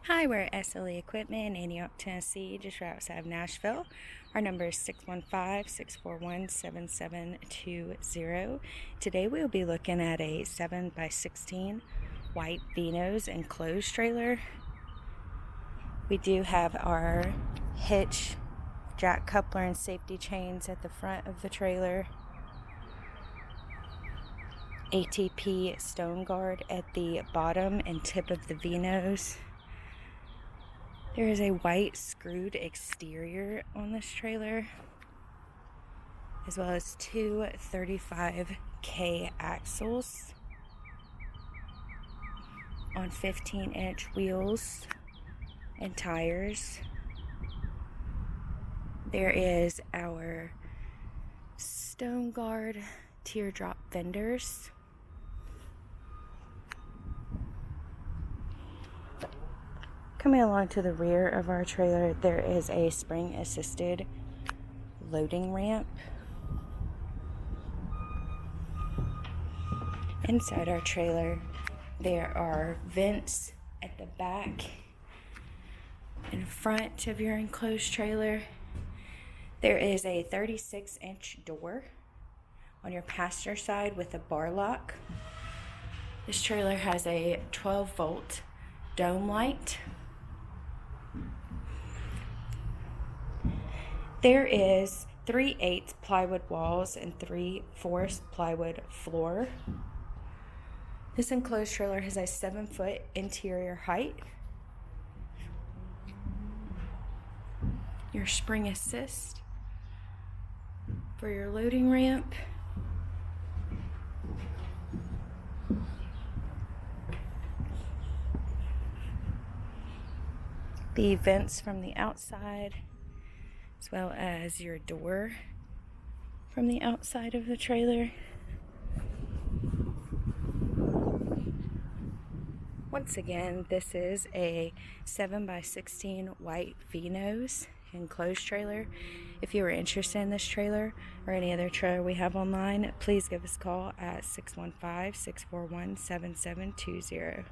Hi, we're at SLE Equipment in Antioch, Tennessee, just right outside of Nashville. Our number is 615-641-7720. Today we'll be looking at a 7x16 white Vinos enclosed trailer. We do have our hitch, jack coupler, and safety chains at the front of the trailer. ATP stone guard at the bottom and tip of the Vinos. There is a white screwed exterior on this trailer, as well as two 35K axles on 15-inch wheels and tires. There is our stone guard teardrop fenders. Coming along to the rear of our trailer, there is a spring-assisted loading ramp. Inside our trailer, there are vents at the back and front of your enclosed trailer. There is a 36-inch door on your passenger side with a bar lock. This trailer has a 12-volt dome light. There is 3/8 plywood walls and 3/4 plywood floor. This enclosed trailer has a 7-foot interior height. Your spring assist for your loading ramp. The vents from the outside, as well as your door from the outside of the trailer. Once again, this is a 7x16 white Vinos enclosed trailer. If you are interested in this trailer or any other trailer we have online, please give us a call at 615-641-7720.